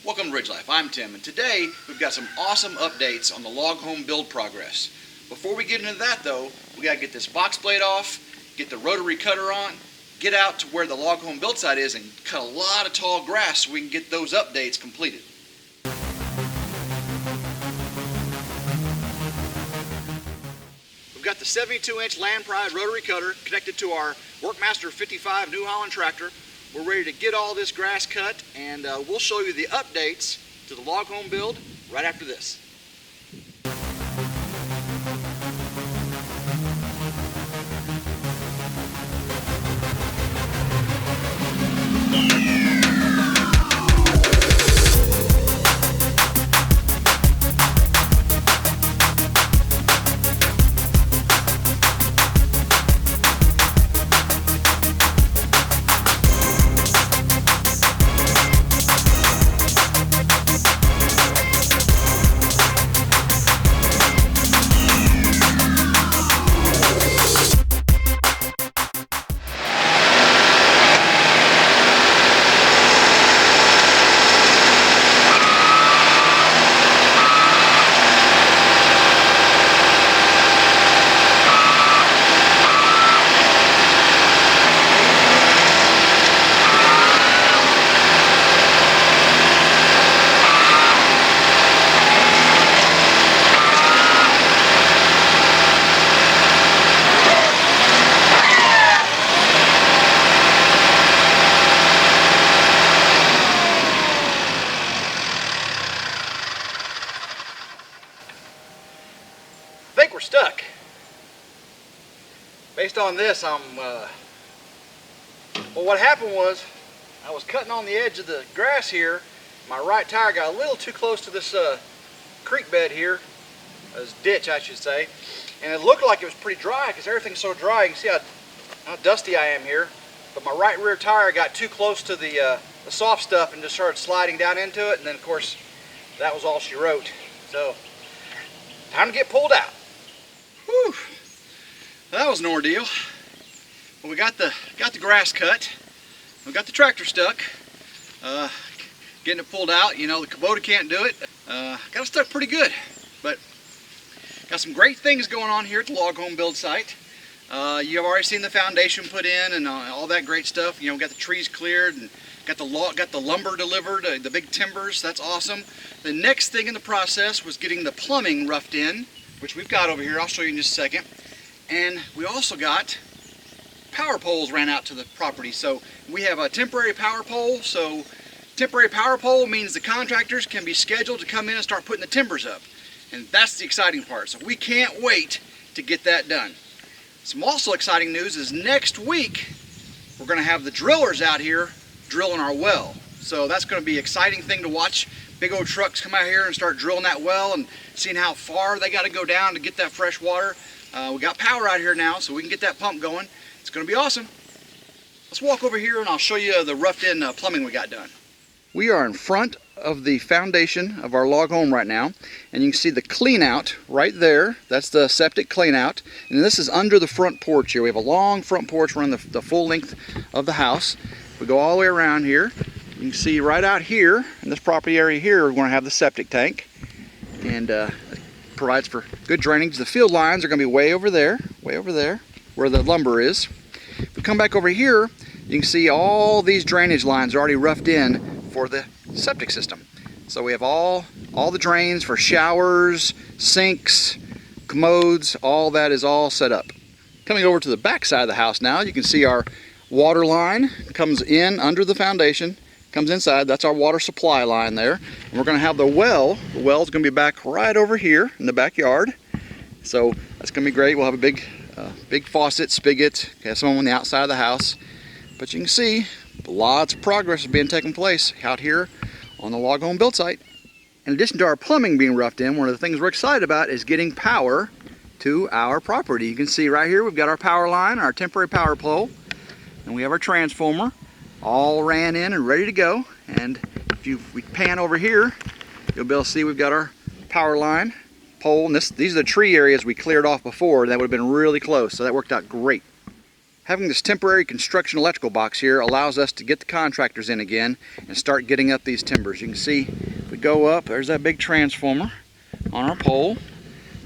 Welcome to RidgeLife. I'm Tim, and today we've got some awesome updates on the log home build progress. Before we get into that though, we gotta get this box blade off, get the rotary cutter on, get out to where the log home build site is and cut a lot of tall grass so we can get those updates completed. We've got the 72-inch Land Pride rotary cutter connected to our Workmaster 55 New Holland tractor. We're ready to get all this grass cut, and we'll show you the updates to the log home build right after this. I think we're stuck. Based on this, well, what happened was I was cutting on the edge of the grass here. My right tire got a little too close to this creek bed here, this ditch I should say, and it looked like it was pretty dry because everything's so dry. You can see how dusty I am here, but my right rear tire got too close to the soft stuff and just started sliding down into it, and then of course that was all she wrote. So time to get pulled out. Whew. That was an ordeal. Well, we got the grass cut. We got the tractor stuck. Getting it pulled out. You know, the Kubota can't do it. Got it stuck pretty good. But got some great things going on here at the log home build site. You've already seen the foundation put in and all that great stuff. You know, got the trees cleared and got the lumber delivered, the big timbers. That's awesome. The next thing in the process was getting the plumbing roughed in, which we've got over here. I'll show you in just a second. And we also got power poles ran out to the property. So we have a temporary power pole. So temporary power pole means the contractors can be scheduled to come in and start putting the timbers up. And that's the exciting part. So we can't wait to get that done. Some also exciting news is next week we're going to have the drillers out here drilling our well. So that's going to be an exciting thing to watch. Big old trucks come out here and start drilling that well and seeing how far they got to go down to get that fresh water. We got power out here now, so we can get that pump going. It's going to be awesome. Let's walk over here and I'll show you the roughed in plumbing we got done. We are in front of the foundation of our log home right now, and you can see the clean out right there. That's the septic clean out, and this is under the front porch here. We have a long front porch running the full length of the house. We go all the way around here. You can see right out here in this property area here, we're going to have the septic tank, and it provides for good drainage. The field lines are going to be way over there where the lumber is. If we come back over here, you can see all these drainage lines are already roughed in for the septic system. So we have all the drains for showers, sinks, commodes, all that is all set up. Coming over to the back side of the house now, you can see our water line comes in under the foundation, comes inside. That's our water supply line there. And we're going to have the well. The well is going to be back right over here in the backyard. So that's going to be great. We'll have a big faucet, spigot, have some on the outside of the house. But you can see lots of progress is being taken place out here on the log home build site. In addition to our plumbing being roughed in, one of the things we're excited about is getting power to our property. You can see right here we've got our power line, our temporary power pole, and we have our transformer all ran in and ready to go. And if we pan over here, you'll be able to see we've got our power line pole, and these are the tree areas we cleared off before. That would have been really close, so that worked out great. Having this temporary construction electrical box here allows us to get the contractors in again and start getting up these timbers. You can see if we go up, there's that big transformer on our pole.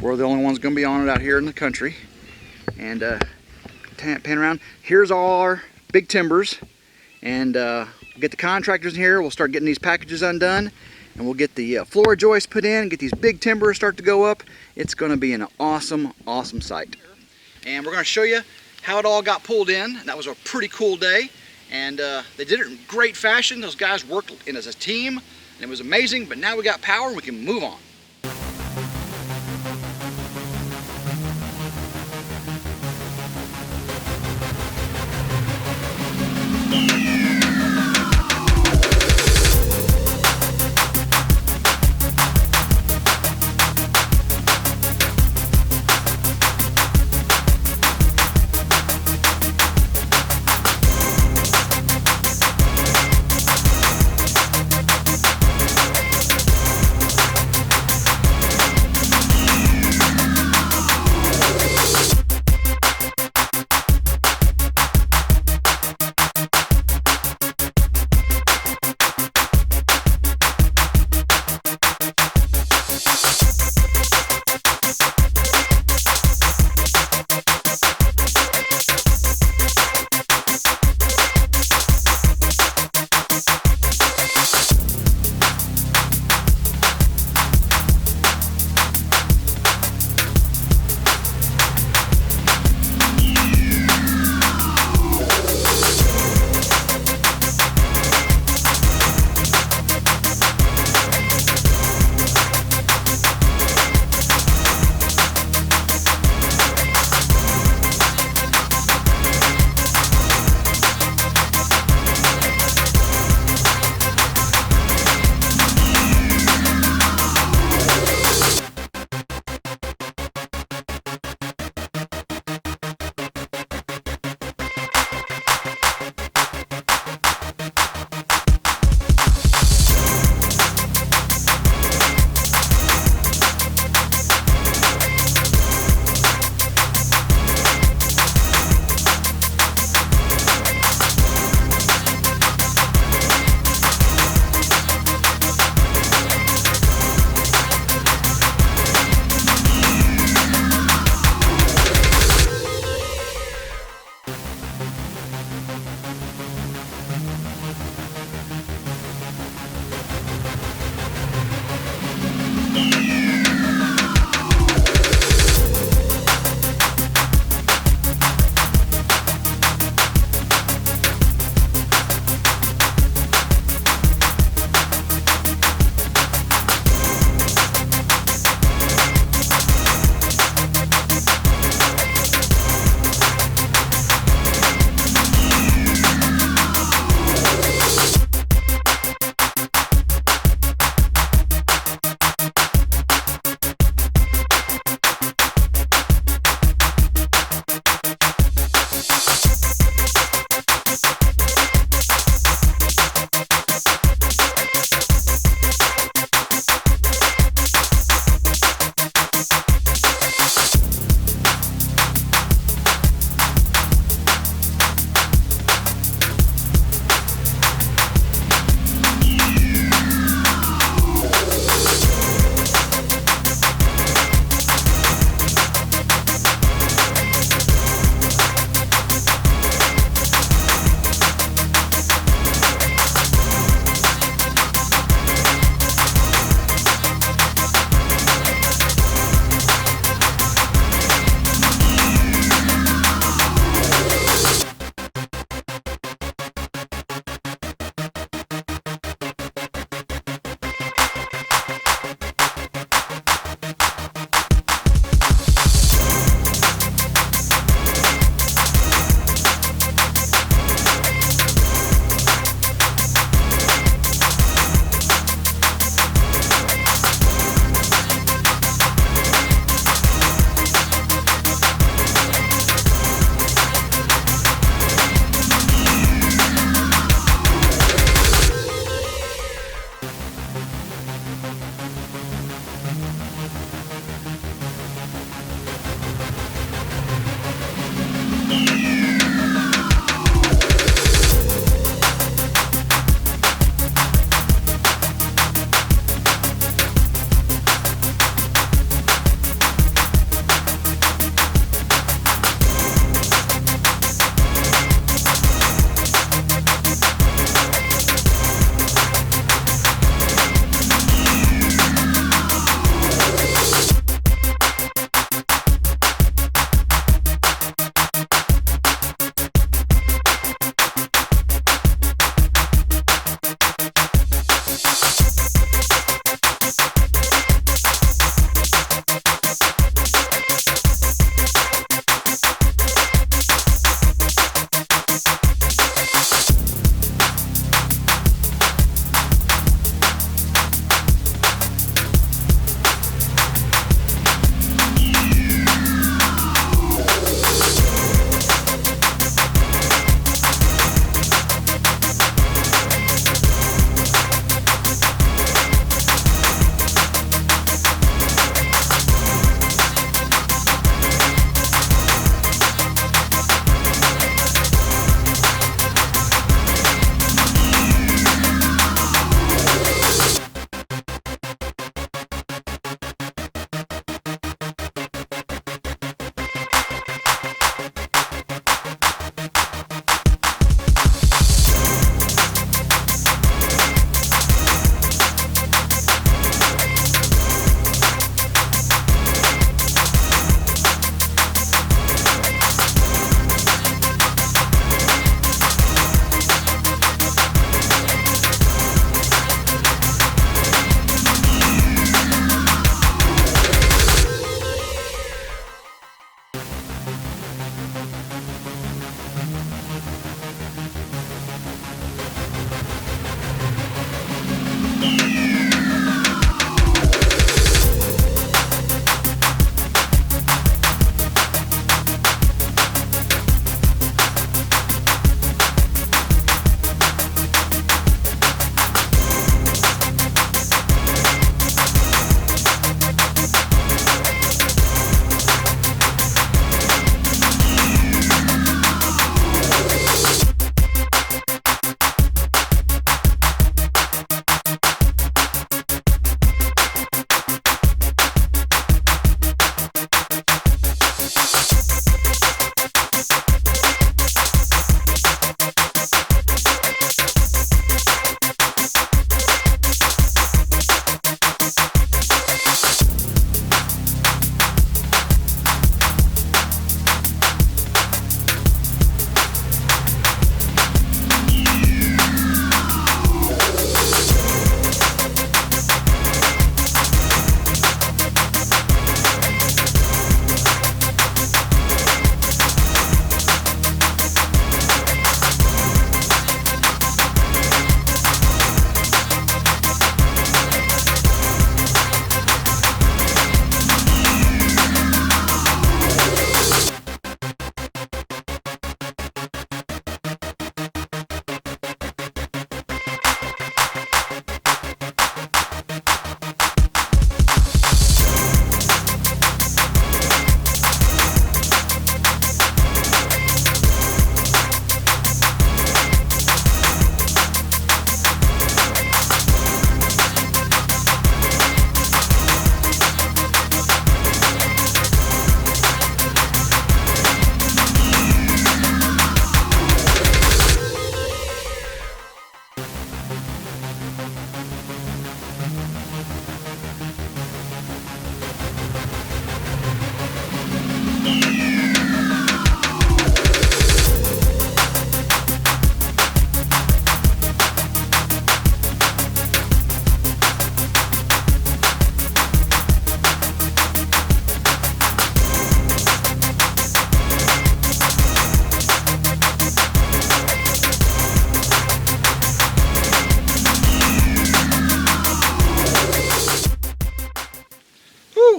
We're the only ones going to be on it out here in the country. And pan around. Here's all our big timbers. And get the contractors in here. We'll start getting these packages undone. And we'll get the floor joists put in, get these big timbers start to go up. It's going to be an awesome, awesome sight. And we're going to show you how it all got pulled in. That was a pretty cool day. And they did it in great fashion. Those guys worked in as a team. And it was amazing. But now we got power and we can move on.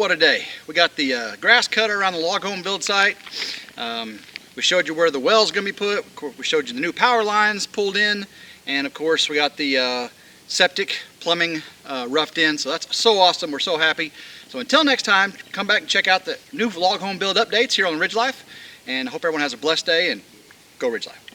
what a day. We got the grass cutter around the log home build site. We showed you where the well's going to be put. Of course, we showed you the new power lines pulled in. And of course, we got the septic plumbing roughed in. So that's so awesome. We're so happy. So until next time, come back and check out the new log home build updates here on RidgeLife. And I hope everyone has a blessed day, and go RidgeLife.